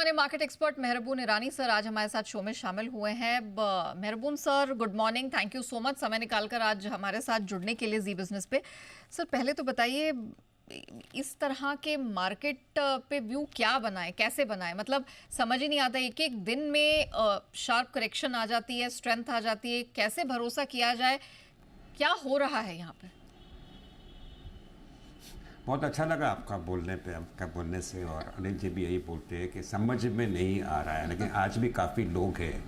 Money market expert Mehraboon Irani sir आज हमारे साथ शो में शामिल हुए हैं। Mehraboon sir, good morning. Thank you so much समय निकालकर आज हमारे साथ जुड़ने के लिए जी बिजनेस पे। सर पहले तो बताइए, इस तरह के मार्केट पे व्यू क्या बनाए, कैसे बनाए? मतलब समझ ही नहीं आता, एक एक दिन में शार्प करेक्शन आ जाती है, स्ट्रेंथ आ जाती है, कैसे भरोसा किया जाए? क्या हो रहा है यहाँ पे? बहुत अच्छा लगा आपका बोलने से। और अनिल जी भी यही बोलते हैं कि समझ में नहीं आ रहा है, लेकिन आज भी काफ़ी लोग हैं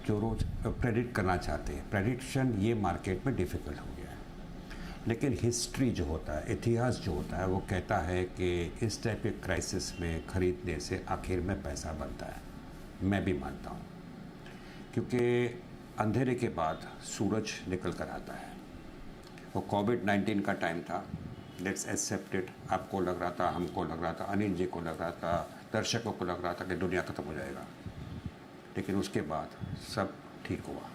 जो रोज़ प्रेडिक्ट करना चाहते हैं। प्रेडिक्शन ये मार्केट में डिफ़िकल्ट हो गया है, लेकिन हिस्ट्री जो होता है, इतिहास जो होता है, वो कहता है कि इस टाइप के क्राइसिस में ख़रीदने से आखिर में पैसा बनता है। मैं भी मानता हूँ, क्योंकि अंधेरे के बाद सूरज निकल कर आता है। वो कोविड-19 का टाइम था, लेट्स एक्सेप्ट इट। आपको लग रहा था, हमको लग रहा था, अनिल जी को लग रहा था, दर्शकों को लग रहा था कि दुनिया ख़त्म हो जाएगा, लेकिन उसके बाद सब ठीक हुआ।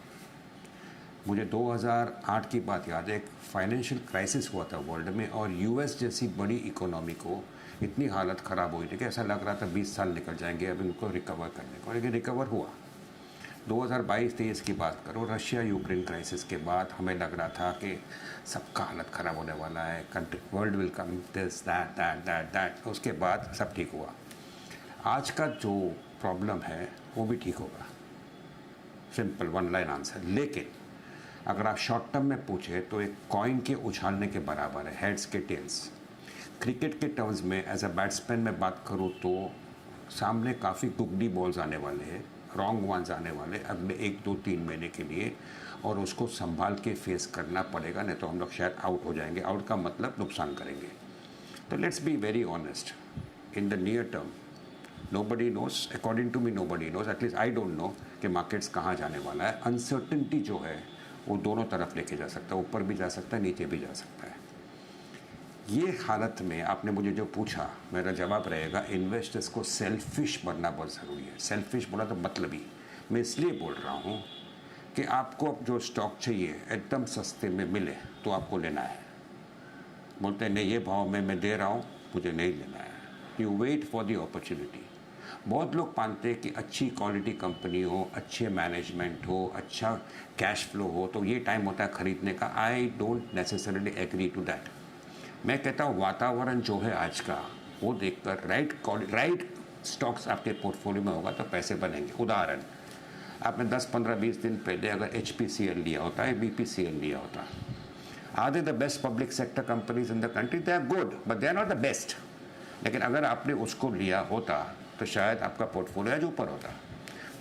मुझे 2008 की बात याद है, एक फाइनेंशियल क्राइसिस हुआ था वर्ल्ड में, और यूएस जैसी बड़ी इकोनॉमी को इतनी हालत ख़राब हुई थी कि ऐसा लग रहा था 20 साल निकल जाएंगे अब इनको रिकवर करने को, लेकिन रिकवर हुआ। 2022-23 की बात करो, रशिया यूक्रेन क्राइसिस के बाद हमें लग रहा था कि सबका हालत ख़राब होने वाला है, country world will come this that that that that. उसके बाद सब ठीक हुआ। आज का जो प्रॉब्लम है वो भी ठीक होगा, सिंपल वन लाइन आंसर। लेकिन अगर आप शॉर्ट टर्म में पूछे तो एक कॉइन के उछालने के बराबर है, हेड्स के टेल्स। क्रिकेट के टर्म्स में एज अ बैट्समैन में बात करूँ तो सामने काफ़ी गुगली बॉल्स आने वाले हैं, रॉन्ग वंस आने वाले अगले 1-2-3 महीने के लिए, और उसको संभाल के फेस करना पड़ेगा, नहीं तो हम लोग शायद आउट हो जाएंगे। आउट का मतलब नुकसान करेंगे। तो let's be very honest, in the near term nobody knows, according to me nobody knows, at least I don't know कि मार्केट्स कहाँ जाने वाला है। अनसर्टिनिटी जो है वो दोनों तरफ लेके जा सकता है, ऊपर भी जा सकता है, नीचे भी जा सकता है। ये हालत में आपने मुझे जो पूछा, मेरा जवाब रहेगा इन्वेस्टर्स को सेल्फिश बनना बहुत ज़रूरी है। सेल्फिश बोला तो मतलब ही मैं इसलिए बोल रहा हूँ कि आपको जो स्टॉक चाहिए एकदम सस्ते में मिले तो आपको लेना है। बोलते हैं नहीं, ये भाव में मैं दे रहा हूँ, मुझे नहीं लेना है। You wait for the opportunity. बहुत लोग मानते हैं कि अच्छी क्वालिटी कंपनी हो, अच्छे मैनेजमेंट हो, अच्छा कैश फ्लो हो, तो ये टाइम होता है खरीदने का। I don't necessarily agree to that. मैं कहता हूँ वातावरण जो है आज का, वो देखकर राइट स्टॉक्स आपके पोर्टफोलियो में होगा तो पैसे बनेंगे। उदाहरण, आपने 10, 15, 20 दिन पहले अगर HPCL लिया होता है, BPCL लिया होता, are they the best public sector companies in the country? They are good but they are not the best. लेकिन अगर आपने उसको लिया होता तो शायद आपका पोर्टफोलियो आज ऊपर होता।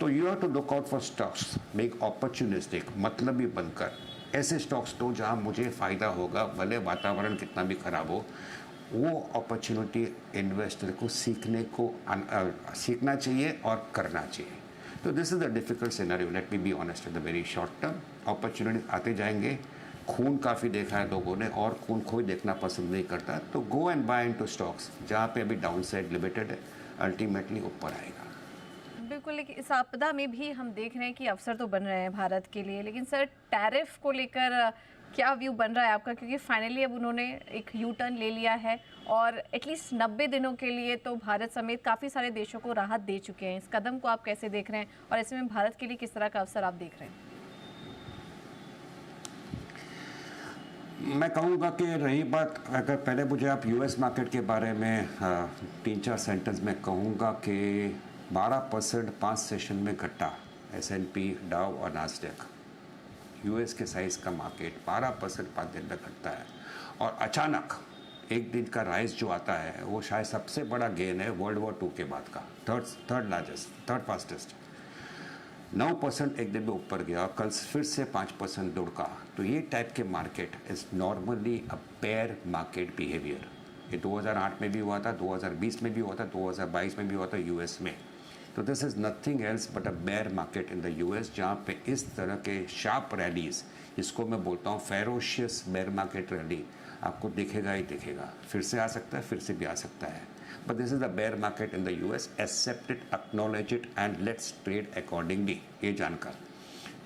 तो you have to look out for stocks, make opportunistic, मतलबी बनकर ऐसे स्टॉक्स तो जहां मुझे फ़ायदा होगा, भले वातावरण कितना भी खराब हो। वो अपॉर्चुनिटी इन्वेस्टर को सीखना चाहिए और करना चाहिए। तो this is the difficult scenario, let me be honest. In the very short term opportunity आते जाएंगे। खून काफ़ी देखा है लोगों ने, और खून कोई देखना पसंद नहीं करता। तो go and buy into stocks जहाँ पे अभी डाउन साइड लिमिटेड है, अल्टीमेटली ऊपर आएगा। बिल्कुल, लेकिन इस आपदा में भी हम देख रहे हैं कि अवसर तो बन रहे हैं भारत के लिए, लेकिन सर टैरिफ को लेकर क्या व्यू बन रहा है आपका? क्योंकि फाइनली अब उन्होंने एक यू टर्न ले लिया है और एटलीस्ट 90 दिनों के लिए तो भारत समेत काफ़ी सारे देशों को राहत दे चुके हैं। इस कदम को आप कैसे देख रहे हैं और ऐसे में भारत के लिए किस तरह का अवसर आप देख रहे हैं? मैं कहूँगा कि रही बात, अगर पहले मुझे आप यूएस मार्केट के बारे में 3-4 सेंटेंस में कहूँगा कि 12% 5 सेशन में घटा S&P, डाउ और नास्डैक। यूएस के साइज़ का मार्केट 12% 5 दिन में घटता है, और अचानक एक दिन का राइज जो आता है वो शायद सबसे बड़ा गेन है वर्ल्ड वॉर 2 के बाद का, थर्ड फास्टेस्ट। 9% एक दिन में ऊपर गया, कल फिर से 5% दौड़का। तो ये टाइप के market is normally a bear market behaviour. ये 2008 में भी हुआ था, 2020 में भी हुआ था, 2022 में भी हुआ था यूएस में। तो this is nothing else but a bear market in the US, जहाँ पे इस तरह के शार्प रैलीज, जिसको मैं बोलता हूँ फेरोशियस बेयर मार्केट रैली, आपको दिखेगा ही दिखेगा। फिर से आ सकता है, फिर से भी आ सकता है। But this is the bear market in the US. Accept it, acknowledge it, and let's trade accordingly. ये जानकर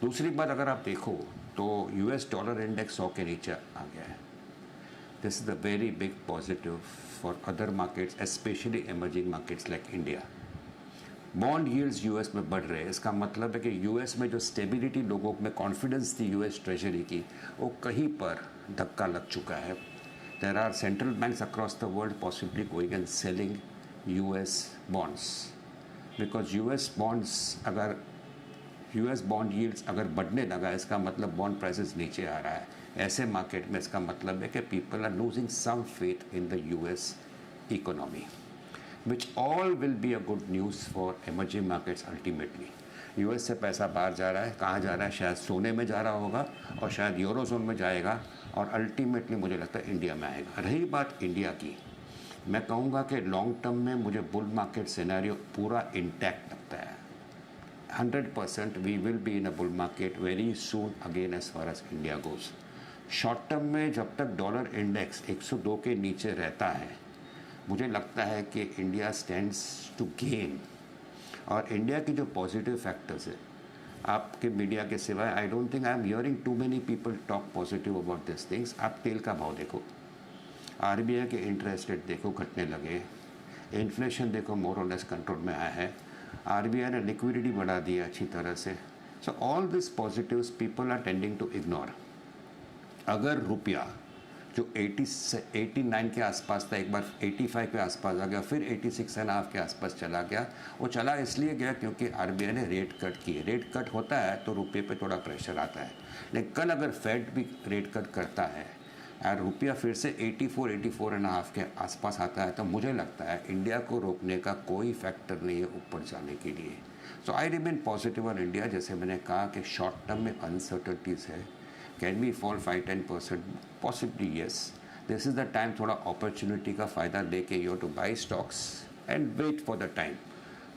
दूसरी बात, अगर आप देखो तो US डॉलर इंडेक्स 100 के नीचे आ गया है। This is a very big positive for other markets, especially emerging markets like India. Bond yields US में बढ़ रहे हैं, इसका मतलब है कि यूएस में जो स्टेबिलिटी, लोगों में कॉन्फिडेंस थी यूएस ट्रेजरी की, वो कहीं पर धक्का लग चुका है. There are central banks across the world possibly going and selling US bonds, because US bond yields अगर बढ़ने लगा, इसका मतलब बॉन्ड प्राइसेस नीचे आ रहा है. ऐसे मार्केट में इसका मतलब है कि people are losing some faith in the US economy, which all will be a good news for emerging markets ultimately. US से पैसा बाहर जा रहा है, कहाँ जा रहा है? शायद सोने में जा रहा होगा और शायद यूरोजोन में जाएगा और अल्टीमेटली मुझे लगता है इंडिया में आएगा. रही बात इंडिया की, मैं कहूँगा कि लॉन्ग टर्म में मुझे बुल मार्केट सिनेरियो पूरा इंटैक्ट लगता है. 100% we will be in a bull market very soon again as far as India goes. Short term में जब तक डॉलर इंडेक्स 102 के नीचे रहता है, मुझे लगता है कि इंडिया स्टैंड्स टू गेन. और इंडिया की जो पॉजिटिव फैक्टर्स है, आपके मीडिया के सिवाय I don't think I am hearing too many people talk positive about this things. आप तेल का भाव देखो, आरबीआई के इंटरेस्ट रेट देखो घटने लगे, इन्फ्लेशन देखो मोर और लेस कंट्रोल में आया है, आरबीआई ने लिक्विडिटी बढ़ा दी है अच्छी तरह से. So all this positives people are tending to ignore. अगर रुपया जो 89 के आसपास था, एक बार 85 के आसपास आ गया, फिर 86.5 के आसपास चला गया. वो चला इसलिए गया क्योंकि आरबीआई ने रेट कट किए. रेट कट होता है तो रुपये पे थोड़ा प्रेशर आता है, लेकिन कल अगर फेड भी रेट कट करता है और रुपया फिर से 84.5 के आसपास आता है, तो मुझे लगता है इंडिया को रोकने का कोई फैक्टर नहीं है ऊपर जाने के लिए. So I remain positive on India. जैसे मैंने कहा कि शॉर्ट टर्म में अनसर्टनिटीज़ है. Can we fall 5-10%? Possibly yes. This is the time थोड़ा opportunity का फ़ायदा लेके you have to buy stocks and wait for the time.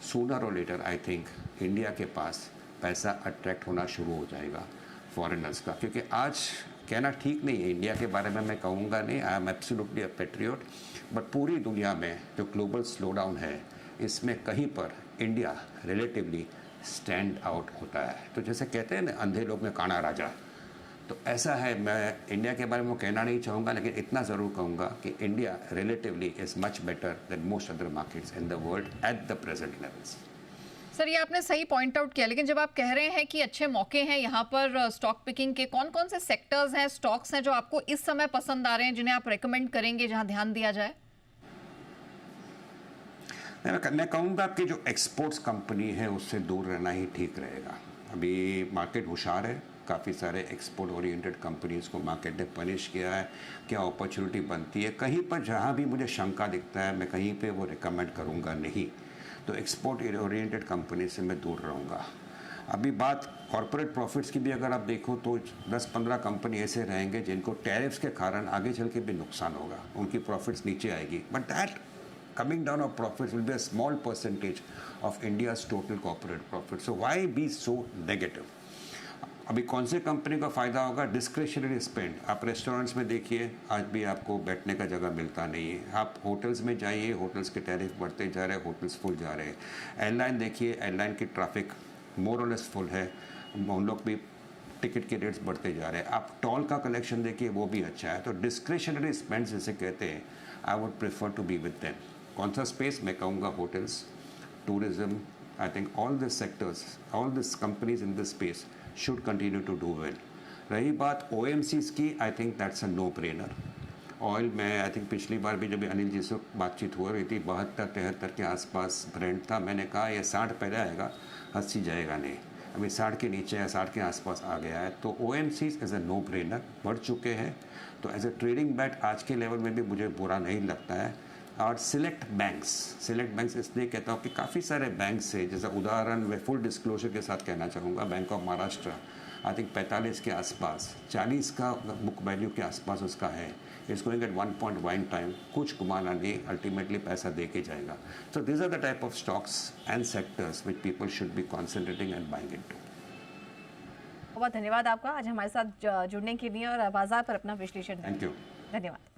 Sooner or later I think India के पास पैसा अट्रैक्ट होना शुरू हो जाएगा फॉरेनर्स का. क्योंकि आज कहना ठीक नहीं है, इंडिया के बारे में मैं कहूँगा नहीं, I am absolutely a Patriot, but पूरी दुनिया में जो ग्लोबल स्लो डाउन है, इसमें कहीं पर इंडिया रिलेटिवली स्टैंड आउट होता है. तो जैसे कहते हैं ना, अंधे लोग में काना राजा, तो ऐसा है. मैं इंडिया के बारे में कहना नहीं चाहूँगा, लेकिन इतना ज़रूर कहूँगा कि India relatively is much better than most other markets in the world at the present levels. Sir, ये आपने सही पॉइंट आउट किया, लेकिन जब आप कह रहे हैं कि अच्छे मौके हैं यहाँ पर स्टॉक पिकिंग के, कौन कौन से सेक्टर्स हैं, स्टॉक्स हैं जो आपको इस समय पसंद आ रहे हैं, जिन्हें आप रेकमेंड करेंगे, जहाँ ध्यान दिया जाए? मैं कहूँगा कि जो एक्सपोर्ट्स कंपनी है उससे दूर रहना ही ठीक रहेगा. अभी मार्केट होशियार है, काफ़ी सारे एक्सपोर्ट ओरिएंटेड कंपनीज़ को मार्केट ने पनिश किया है. क्या अपॉर्चुनिटी बनती है? कहीं पर जहाँ भी मुझे शंका दिखता है, मैं कहीं पे वो रिकमेंड करूँगा नहीं. तो एक्सपोर्ट ओरिएंटेड कंपनी से मैं दूर रहूँगा. अभी बात कॉर्पोरेट प्रॉफिट्स की भी अगर आप देखो तो 10-15 कंपनी ऐसे रहेंगे जिनको टैरिफ्स के कारण आगे चल के भी नुकसान होगा, उनकी प्रॉफिट्स नीचे आएगी. But that coming down of profits will be a small percentage of India's total corporate profit. So why be so negative? अभी कौन से कंपनी का फ़ायदा होगा? Discretionary spend. आप रेस्टोरेंट्स में देखिए, आज भी आपको बैठने का जगह मिलता नहीं है. आप होटल्स में जाइए, होटल्स के टैरिफ बढ़ते जा रहे हैं, होटल्स फुल जा रहे हैं. एयरलाइन देखिए, एयरलाइन की ट्रैफिक मोर और लेस फुल है, उन लोग भी टिकट के रेट्स बढ़ते जा रहे हैं. आप टोल का कलेक्शन देखिए, वो भी अच्छा है. तो डिस्क्रिशनरी स्पेंड जिसे कहते हैं, I would prefer to be with them. कौन सा स्पेस? मैं कहूँगा hotels, tourism. I think all this sectors, all this companies in this space should continue to do well. रही बात OMCs की, I think that's a no brainer. Oil में I think पिछली बार भी जब अनिल जी से बातचीत हो रही थी, 72-73 के आसपास ब्रेंट था. मैंने कहा ये 60 पहले आएगा, 80 जाएगा नहीं. अभी 60 के नीचे है, 60 के आसपास आ गया है. तो OMCs as a no brainer बढ़ चुके हैं. तो एज अ ट्रेडिंग बैट आज के लेवल में भी मुझे बुरा नहीं लगता है. और सिलेक्ट बैंक्स इसलिए कहता हूँ कि काफ़ी सारे बैंक्स है, जैसा उदाहरण मैं फुल डिस्क्लोजर के साथ कहना चाहूँगा, bank of Maharashtra I think 45 के आसपास, 40 का बुक वैल्यू के आसपास उसका है. It's going at 1.1 time. कुछ घुमाना नहीं, अल्टीमेटली पैसा दे के जाएगा. So this are the type of stocks and sectors which people should be concentrating and buying into. बहुत धन्यवाद आपका आज हमारे साथ जुड़ने के लिए और बाजार पर अपना विश्लेषण. Thank you. धन्यवाद.